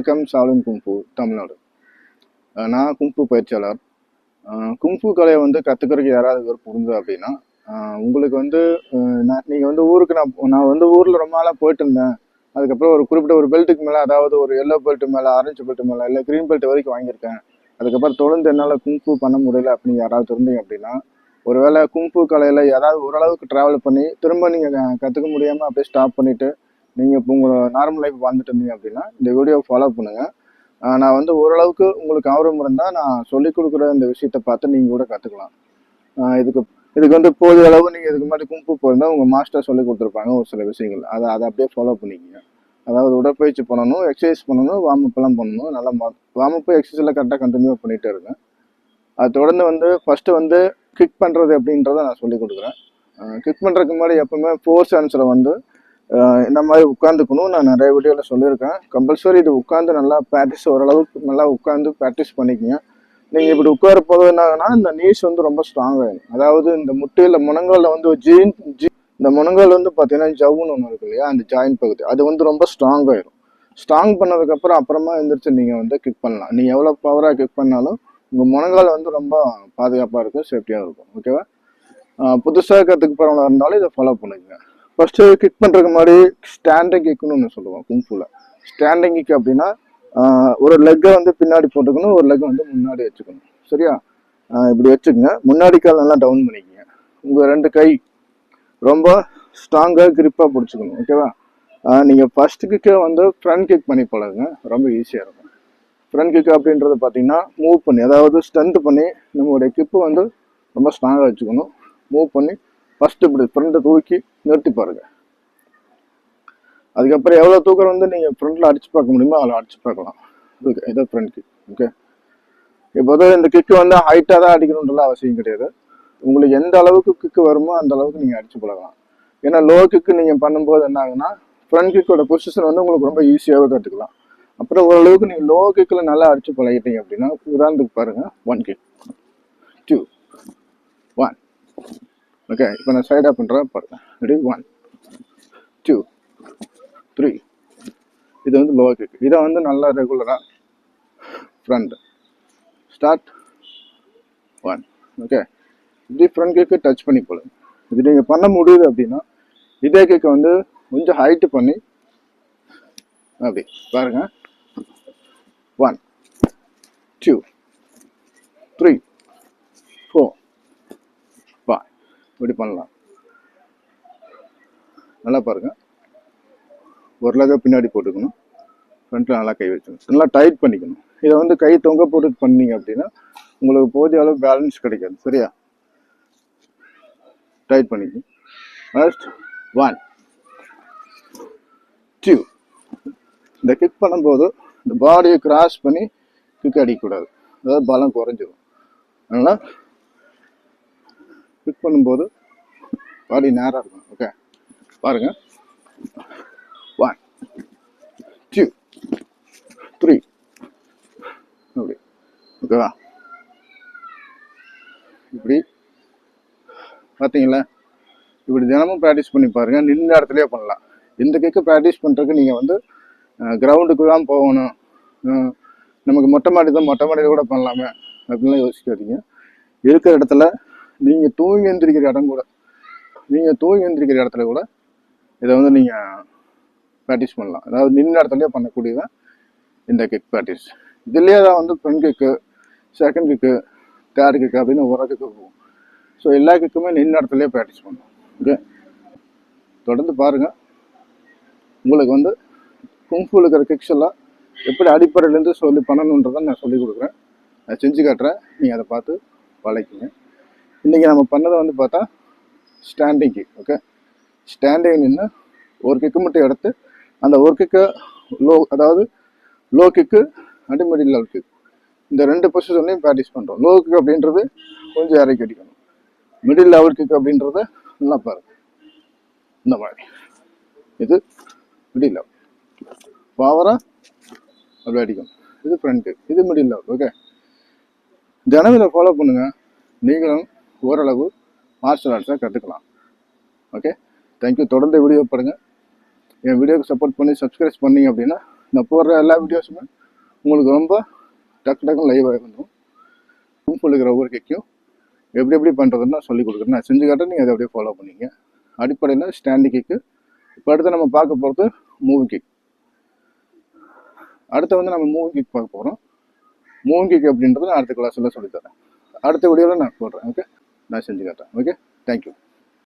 Welcome Shaolin kung fu Tamil Nadu. நான் kung fu பயிற்சியாளர். Kung fu கலையை வந்து கற்றுக்கிறதுக்கு யாராவது பேர் புரிஞ்சு அப்படின்னா உங்களுக்கு வந்து நீங்கள் வந்து ஊருக்கு நான் வந்து ஊரில் ரொம்ப நாளாக போயிட்டு இருந்தேன். அதுக்கப்புறம் ஒரு குறிப்பிட்ட ஒரு பெல்ட்டுக்கு மேலே, அதாவது ஒரு எல்லோ பெல்ட் மேலே, ஆரஞ்சு பெல்ட் மேலே, இல்லை க்ரீன் பெல்ட் வரைக்கும் வாங்கியிருக்கேன். அதுக்கப்புறம் தொடர்ந்து என்னால் குங்ஃபு பண்ண முடியல அப்படின்னு யாராவது இருந்தீங்க அப்படின்னா, ஒருவேளை குங்ஃபு கலையில் யாராவது ஓரளவுக்கு ட்ராவல் பண்ணி திரும்ப நீங்கள் கற்றுக்க முடியாமல் அப்படியே ஸ்டாப் பண்ணிவிட்டு நீங்கள் இப்போ உங்களை நார்மல் லைஃப் வாழ்ந்துட்டு இருந்தீங்க அப்படின்னா இந்த வீடியோவை ஃபாலோ பண்ணுங்கள். நான் வந்து ஓரளவுக்கு உங்களுக்கு ஆர்வம் இருந்தால் நான் சொல்லிக் கொடுக்குற இந்த விஷயத்தை பார்த்து நீங்கள் கூட கற்றுக்கலாம். இதுக்கு வந்து போதிய அளவு நீங்கள் இதுக்கு முன்னாடி குங்ஃபு போயிருந்தால் உங்கள் மாஸ்டர் சொல்லி கொடுத்துருப்பாங்க ஒரு சில விஷயங்கள். அதை அப்படியே ஃபாலோ பண்ணிக்கோங்க. அதாவது உடற்பயிற்சி பண்ணணும், எக்ஸசைஸ் பண்ணணும், வார்மப்லாம் பண்ணணும். நல்லா வார்மப்பு எக்ஸசைஸில் கரெக்டாக கண்டினியூ பண்ணிகிட்டே இருக்கேன். அது தொடர்ந்து வந்து ஃபஸ்ட்டு வந்து கிக் பண்ணுறது அப்படின்றத நான் சொல்லிக் கொடுக்குறேன். கிக் பண்ணுறதுக்கு முன்னாடி எப்பவுமே ஃபோர்ஸ் ஆன்சரை வந்து இந்த மாதிரி உட்காந்துக்கணும். நான் நிறைய வீடியோவில் சொல்லியிருக்கேன். கம்பல்சரி இது உட்காந்து நல்லா ப்ராக்டிஸ், ஓரளவுக்கு நல்லா உட்காந்து ப்ராக்டிஸ் பண்ணிக்கோங்க. நீங்கள் இப்படி உட்கார போது என்னாகுன்னா இந்த நீஸ் வந்து ரொம்ப ஸ்ட்ராங் ஆகிடும். அதாவது இந்த முட்டையில் முனங்காலில் வந்து இந்த முனங்கால் வந்து பார்த்தீங்கன்னா ஜவ்வுன்னு ஒன்று இருக்கு இல்லையா, அந்த ஜாயின் பகுதி அது வந்து ரொம்ப ஸ்ட்ராங் ஆகிடும். ஸ்ட்ராங் பண்ணதுக்கப்புறம் அப்புறமா எழுந்திரிச்சு நீங்கள் வந்து கிக் பண்ணலாம். நீங்கள் எவ்வளோ பவராக கிக் பண்ணாலும் உங்கள் முனங்கால் வந்து ரொம்ப பாதுகாப்பாக இருக்கும், சேஃப்டியாக இருக்கும். ஓகேவா? புதுசாக கற்றுக்க போகிறவங்களா இருந்தாலும் இதை ஃபாலோ பண்ணுங்க. ஃபஸ்ட்டு கிக் பண்ணுறதுக்கு முன்னாடி ஸ்டாண்டிங் கிக்னு ஒன்று சொல்லுவோம் குங்ஃபுல. ஸ்டாண்டிங் கிக் அப்படின்னா ஒரு லெக்கை வந்து பின்னாடி போட்டுக்கணும், ஒரு லெக்கை வந்து முன்னாடி வச்சுக்கணும். சரியா? இப்படி வச்சுக்கோங்க. முன்னாடி கால் நல்லா டவுன் பண்ணிக்கோங்க. உங்கள் ரெண்டு கை ரொம்ப ஸ்ட்ராங்காக கிரிப்பாக பிடிச்சிக்கணும். ஓகேவா? நீங்கள் ஃபஸ்ட்டு கிக்கை வந்து ஃப்ரண்ட் கிக் பண்ணி பழகுங்க, ரொம்ப ஈஸியாக இருக்கும். ஃப்ரண்ட் கிக் அப்படின்றது பார்த்தீங்கன்னா மூவ் பண்ணி, அதாவது ஸ்ட்ரென்த் பண்ணி நம்மளுடைய கிப்பு வந்து ரொம்ப ஸ்ட்ராங்காக வச்சுக்கணும். மூவ் பண்ணி ஃபஸ்ட்டு இப்படி ஃப்ரண்ட்டை தூக்கி நிறுத்தி பாருங்கள். அதுக்கப்புறம் எவ்வளோ தூக்கம் வந்து நீங்கள் ஃப்ரண்ட்டில் அடிச்சு பார்க்க முடியுமோ அதில் அடிச்சு பார்க்கலாம். ஓகே, இதான் ஃப்ரண்ட் கிக். ஓகே, இப்போ இந்த கிக்கு வந்து ஹைட்டாக தான் அடிக்கணுன்றலாம் அவசியம் கிடையாது. உங்களுக்கு எந்த அளவுக்கு கிக்கு வருமோ அந்த அளவுக்கு நீங்கள் அடிச்சு பழகலாம். ஏன்னா லோ கிக்கு நீங்கள் பண்ணும்போது என்ன ஆகுன்னா ஃப்ரண்ட் கிக்கோட பொசிஷன் வந்து உங்களுக்கு ரொம்ப ஈஸியாகவே கற்றுக்கலாம். அப்புறம் ஓரளவுக்கு நீங்கள் லோ கிக்கில் நல்லா அடிச்சு பழகிட்டீங்க அப்படின்னா, உதாரணத்துக்கு பாருங்கள், 1 கிக் 2 1. ஓகே, இப்போ நான் சைடாக பண்ணுறேன் பாருங்க. ரெடி? 1 2 3. இது வந்து லோ கிக். இதை வந்து நல்லா ரெகுலராக ஃப்ரண்ட் ஸ்டார்ட் 1. ஓகே, இப்படி ஃப்ரண்ட் கிக்கு டச் பண்ணி போடுங்க. இது நீங்கள் பண்ண முடியுது அப்படின்னா இதே கிக்கை வந்து கொஞ்சம் ஹைட்டு பண்ணி அப்படி பாருங்க. 1 2 3 4 5. இப்படி பண்ணலாம். நல்லா பாருங்க. ஒரு லெக்கை பின்னாடி போட்டுக்கணும், ஃப்ரண்ட்டில் நல்லா கை வச்சுக்கணும், நல்லா டைட் பண்ணிக்கணும். இதை வந்து கை தொங்க போட்டு பண்ணீங்க அப்படின்னா உங்களுக்கு போதிய அளவு பேலன்ஸ் கிடைக்காது. சரியா? டைட் பண்ணிக்கணும். ஃபர்ஸ்ட் 1 2. இந்த கிக் பண்ணும்போது இந்த பாடியை கிராஸ் பண்ணி கிக் அடிக்கக்கூடாது, அதாவது பலம் குறைஞ்சிடும். அதனால் கிக் பண்ணும்போது பாடி நேராக இருக்கும். ஓகே, பாருங்க. 1 2 3 அப்படி. ஓகேவா? இப்படி பார்த்தீங்களா? இப்படி தினமும் ப்ராக்டிஸ் பண்ணி பாருங்கள். நின்ற இடத்துலையே பண்ணலாம். இந்த கிக்கு ப்ராக்டிஸ் பண்ணுறதுக்கு நீங்கள் வந்து கிரவுண்டுக்கு தான் போகணும், நமக்கு மொட்டை மாடியில் கூட பண்ணலாமே அப்படின்லாம் யோசிக்காதீங்க. இருக்கிற இடத்துல நீங்கள் தூங்கி எந்திரிக்கிற இடத்துல கூட இதை வந்து நீங்கள் ப்ராக்டிஸ் பண்ணலாம். அதாவது நின்ற இடத்துலையே பண்ணக்கூடியதான் இந்த கிக் ப்ராக்டிஸ். இதுலேயே தான் வந்து front kick, second kick, third kick அப்படின்னு ஒரு கிக்கு போகும். ஸோ எல்லா கிக்குமே நின்ற இடத்துலையே ப்ராக்டிஸ் பண்ணலாம். ஓகே, தொடர்ந்து பாருங்கள். உங்களுக்கு வந்து குங்ஃபுல இருக்கிற கிக்ஸ் எல்லாம் எப்படி அடிப்படையிலேருந்து சொல்லி பண்ணணுன்றதை நான் சொல்லிக் கொடுக்குறேன். நான் செஞ்சு காட்டுறேன், நீங்கள் அதை பார்த்து பழகிங்க. இன்றைக்கி நம்ம பண்ணதை வந்து பார்த்தா ஸ்டாண்டிங் கிக். ஓகே, ஸ்டாண்டிங் நின்று ஒரு கிக்கு மட்டும் எடுத்து அந்த ஒரு கிக்கை அதாவது low kick and middle level kick, இந்த ரெண்டு பொசிஷன்லையும் ப்ராக்டிஸ் பண்ணுறோம். லோ கிக் அப்படின்றது கொஞ்சம் இறக்கி அடிக்கணும், மிடில் லெவல் கிக் அப்படின்றத நல்லா பாருங்க. இந்த மாதிரி இது மிடில் லெவல் பவராக அப்படி அடிக்கணும். இது ஃப்ரண்ட் கிக், இது மிடில் லெவல். ஓகே, தினம் இதை ஃபாலோ பண்ணுங்கள். நீங்களும் ஓரளவு மார்ஷல் ஆர்ட்ஸை கற்றுக்கலாம். Okay, thank you. தொடர்ந்து வீடியோ பாருங்கள். என் வீடியோக்கு சப்போர்ட் பண்ணி சப்ஸ்கிரைப் பண்ணிங்க அப்படின்னா நான் போடுற எல்லா வீடியோஸுமே உங்களுக்கு ரொம்ப டக்குன்னு லைவாக வந்துடும். குங்ஃபுல இருக்கிற ஒவ்வொரு கிக்கையும் எப்படி பண்ணுறதுன்னு நான் சொல்லி கொடுக்குறேன். நான் செஞ்சு காட்டுறேன், நீங்கள் அதை அப்படியே ஃபாலோ பண்ணிங்க. அடிப்படையில் ஸ்டாண்டு கிக்கு. இப்போ அடுத்து நம்ம பார்க்க போகிறது மூவ் கிக். அடுத்து வந்து நம்ம மூவ் கிக் பார்க்க போகிறோம். மூவ் கிக் அப்படின்றத நான் அடுத்த கிளாஸில் சொல்லித்தரேன். அடுத்த வீடியோவில் நான் போடுறேன். ஓகே, நான் செஞ்சு காட்டுறேன். Okay, thank you.